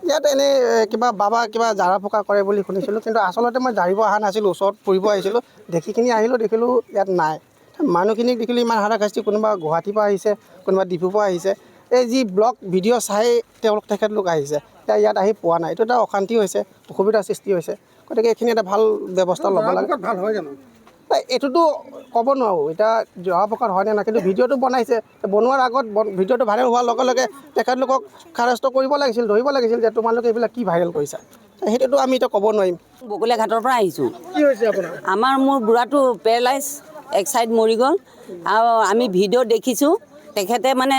ইয়াত এনে কিবা বাবা কিবা জাৰা ফুকা কৰে বুলি শুনিছিলোঁ, কিন্তু আচলতে মই জাৰিব অহা নাছিলোঁ, ওচৰত ফুৰিব আহিছিলোঁ। দেখিখিনি দেখিলোঁ ইয়াত নাই। মানুহখিনিক দেখিলোঁ ইমান হাৰাশাস্তি, কোনোবা গুৱাহাটীৰ পৰা আহিছে, কোনোবা ডিপুৰ পৰা আহিছে। এই যি ব্লগ ভিডিঅ' চাই তেখেতলোক আহিছে, এতিয়া ইয়াত আহি পোৱা নাই। এইটো এটা অশান্তি হৈছে, অসুবিধাৰ সৃষ্টি হৈছে। গতিকে এইখিনি এটা ভাল ব্যৱস্থা ল'ব লাগে। ভাল হয় জানো? এইটোতো ক'ব নোৱাৰোঁ এতিয়া জহা প্ৰকাৰ হয়নে নাই, কিন্তু ভিডিঅ'টো বনাইছে। বনোৱাৰ আগত ভিডিঅ'টো ভাইৰেল হোৱাৰ লগে লগে তেখেতলোকক খাৰেষ্ট কৰিব লাগিছিল, ধৰিব লাগিছিল যে তোমালোকে এইবিলাক কি ভাইৰেল কৰিছা। সেইটোতো আমি এতিয়া ক'ব নোৱাৰিম। বকলীয়া ঘাটৰ পৰা আহিছোঁ। কি হৈছে আপোনাৰ? মোৰ বুঢ়াটো পেৰালাইজ, এক চাইড মৰি গ'ল। আৰু আমি ভিডিঅ' দেখিছোঁ, তেখেতে মানে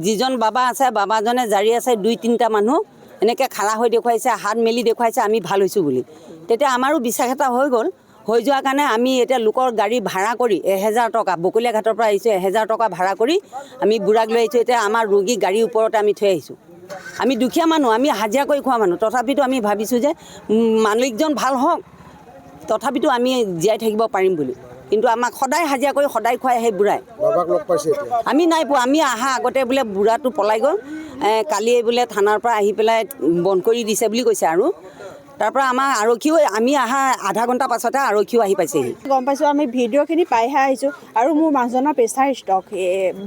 যিজন বাবা আছে, বাবাজনে জাৰি আছে 2-3টা মানুহ এনেকৈ খাৰা হৈ দেখুৱাইছে, হাত মেলি দেখুৱাইছে আমি ভাল হৈছোঁ বুলি। তেতিয়া আমাৰো বিশ্বাস এটা হৈ গ'ল। হৈ যোৱাৰ কাৰণে আমি এতিয়া লোকৰ গাড়ী ভাড়া কৰি 1000 টকা, বকলীয়া ঘাটৰ পৰা আহিছোঁ, 1000 টকা ভাড়া কৰি আমি বুঢ়াক লৈ আহিছোঁ। এতিয়া আমাৰ ৰোগী গাড়ীৰ ওপৰতে আমি থৈ আহিছোঁ। আমি দুখীয়া মানুহ, আমি হাজিৰা কৰি খোৱা মানুহ, তথাপিতো আমি ভাবিছোঁ যে মালিকজন ভাল হওক, তথাপিতো আমি জীয়াই থাকিব পাৰিম বুলি। কিন্তু আমাক সদায় হাজিৰা কৰি সদায় খুৱাই সেই বুঢ়াই। বাবাক লগ পাইছে এতিয়া? আমি নাই পোৱা। আমি অহা আগতে বোলে বুঢ়াটো পলাই গ'ল, কালি বোলে থানাৰ পৰা আহি পেলাই বন্ধ কৰি দিছে বুলি কৈছে। আৰু তাৰপৰা আমাৰ আৰক্ষীও, আমি অহা আধা ঘণ্টা পাছতে আৰক্ষীও আহি পাইছেহি। গম পাইছোঁ, আমি ভিডিঅ'খিনি পাইহে আহিছোঁ। আৰু মোৰ মানুহজনৰ প্ৰেছাৰ ষ্টক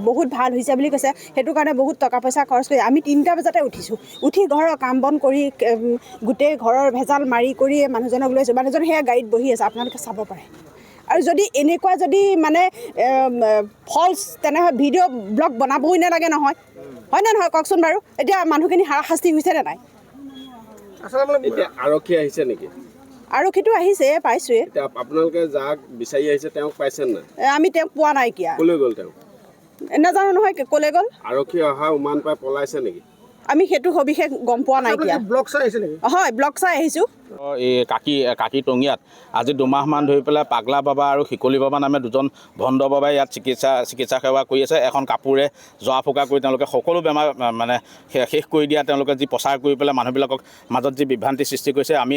বহুত ভাল হৈছে বুলি কৈছে, সেইটো কাৰণে বহুত টকা পইচা খৰচ কৰি আমি 3টা বজাতে উঠিছোঁ। উঠি ঘৰৰ কাম বন কৰি গোটেই ঘৰৰ ভেজাল মাৰি কৰি মানুহজনক লৈছোঁ। মানুহজন সেয়া গাড়ীত বহি আছে, আপোনালোকে চাব পাৰে। আৰু যদি এনেকুৱা যদি মানে ফল্ছ, তেনেহ'লে ভিডিঅ' ব্লগ বনাবই নালাগে নহয়, হয় নে নহয় কওকচোন বাৰু। এতিয়া মানুহখিনি হাৰাশাস্তি হৈছেনে নাই? এতিয়া আৰক্ষী আহিছে নেকি? আৰক্ষীটো আহিছে, পাইছোঁৱে। এতিয়া আপোনালোকে যাক বিচাৰি আহিছে তেওঁক পাইছে নাই? আমি তেওঁক পোৱা নাইকিয়া। ক'লৈ গ'ল তেওঁ? নাজানো নহয় ক'লৈ গ'ল। আৰক্ষী অহা উমান পাই পলাইছে নেকি? আমি সেইটো সবিশেষ গম পোৱা নাইকিয়া। ব্লগ চাই আহিছে নেকি? হয়, ব্লগ চাই আহিছোঁ। এই কাকি টঙিয়াত আজি 2 মাহমান ধৰি পেলাই পাগলা বাবা আৰু শিকলি বাবা নামে 2জন ভণ্ড বাবাই ইয়াত চিকিৎসা সেৱা কৰি আছে। এখন কাপোৰে জৰা ফুকা কৰি তেওঁলোকে সকলো বেমাৰ মানে শেষ কৰি দিয়া, তেওঁলোকে যি প্ৰচাৰ কৰি পেলাই মানুহবিলাকক মাজত যি বিভ্ৰান্তি সৃষ্টি কৰিছে। আমি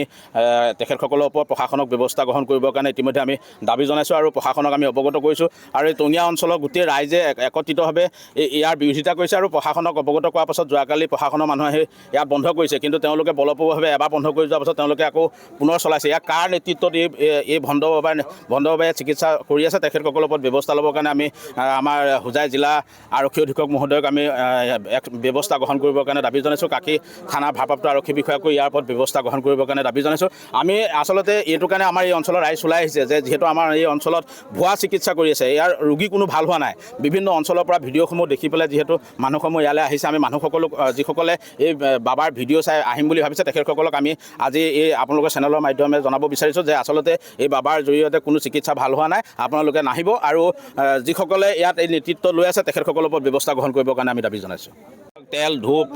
তেখেতসকলৰ ওপৰত প্ৰশাসনক ব্যৱস্থা গ্ৰহণ কৰিবৰ কাৰণে ইতিমধ্যে আমি দাবী জনাইছোঁ আৰু প্ৰশাসনক আমি অৱগত কৰিছোঁ। আৰু এই টঙিয়া অঞ্চলৰ গোটেই ৰাইজে একত্ৰিতভাৱে ইয়াৰ বিৰোধিতা কৰিছে আৰু প্ৰশাসনক অৱগত কৰাৰ পাছত যোৱাকালি প্ৰশাসনৰ মানুহে আহি ইয়াত বন্ধ কৰিছে। কিন্তু তেওঁলোকে বলপূৰ্বকভাৱে এবাৰ বন্ধ কৰি যোৱাৰ পাছত তেওঁলোকে আকৌ পুনৰ চলাইছে। ইয়াৰ কাৰ নেতৃত্বত এই ভণ্ড বাবাই চিকিৎসা কৰি আছে, তেখেতসকলৰ ওপৰত ব্যৱস্থা ল'বৰ কাৰণে আমি আমাৰ হোজাই জিলা আৰক্ষী অধীক্ষক মহোদয়ক আমি এক ব্যৱস্থা গ্ৰহণ কৰিবৰ কাৰণে দাবী জনাইছোঁ। কাকি থানাৰ ভাৰপ্ৰাপ্ত আৰক্ষী বিষয়াকো ইয়াৰ ওপৰত ব্যৱস্থা গ্ৰহণ কৰিবৰ কাৰণে দাবী জনাইছোঁ। আমি আচলতে এইটো কাৰণে আমাৰ এই অঞ্চলৰ ৰাইজ ওলাই আহিছে যে যিহেতু আমাৰ এই অঞ্চলত ভুৱা চিকিৎসা কৰি আছে, ইয়াৰ ৰোগী কোনো ভাল হোৱা নাই। বিভিন্ন অঞ্চলৰ পৰা ভিডিঅ'সমূহ দেখি পেলাই যিহেতু মানুহসমূহ ইয়ালৈ আহিছে, আমি মানুহসকলক যিসকলে এই বাবাৰ ভিডিঅ' চাই আহিম বুলি ভাবিছে তেখেতসকলক আমি আজি এই আপোনালোকৰ চেনেলৰ মাধ্যমে জনাব বিচাৰিছোঁ যে আচলতে এই বাবাৰ জৰিয়তে কোনো চিকিৎসা ভাল হোৱা নাই, আপোনালোকে নাহিব। আৰু যিসকলে ইয়াত এই নেতৃত্ব লৈ আছে তেখেতসকলৰ ওপৰত ব্যৱস্থা গ্ৰহণ কৰিবৰ কাৰণে আমি দাবী জনাইছোঁ। তেল, ধূপ,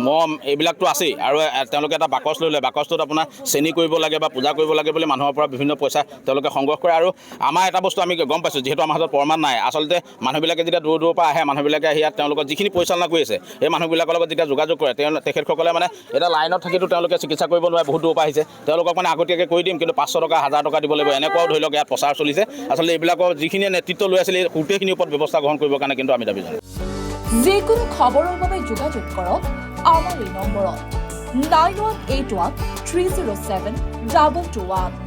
মম এইবিলাকতো আছেই। আৰু তেওঁলোকে এটা বাকচ লৈ লয়, বাকচটোত আপোনাৰ চেনি কৰিব লাগে বা পূজা কৰিব লাগে বুলি মানুহৰ পৰা বিভিন্ন পইচা তেওঁলোকে সংগ্ৰহ কৰে। আৰু আমাৰ এটা বস্তু আমি গম পাইছোঁ, যিহেতু আমাৰ হাতত প্ৰমাণ নাই, আচলতে মানুহবিলাকে যেতিয়া দূৰৰ পৰা আহে, মানুহবিলাকে আহি ইয়াত তেওঁলোকৰ যিখিনি পৰিচালনা কৰি আছে এই মানুহবিলাকৰ লগত যেতিয়া যোগাযোগ কৰে, তেখেতসকলে মানে এটা লাইনত থাকিতো তেওঁলোকে চিকিৎসা কৰিব নোৱাৰে, বহুত দূৰৰ পৰা আহিছে। তেওঁলোকক মানে আগতীয়াকৈ কৰি দিম, কিন্তু 500 টকা 1000 টকা দিব লাগিব, এনেকুৱাও ধৰি লওক ইয়াত প্ৰচাৰ চলিছে। আচলতে এইবিলাকৰ যিখিনিয়ে নেতৃত্ব লৈ আছিলে এই গোটেইখিনিৰ ওপৰত ব্যৱস্থা গ্ৰহণ কৰিবৰ কাৰণে কিন্তু আমি দাবী জনাইছোঁ। যিকোনো খবৰৰ বাবে যোগাযোগ কৰক আমাৰ এই নম্বৰত 9181 307 221।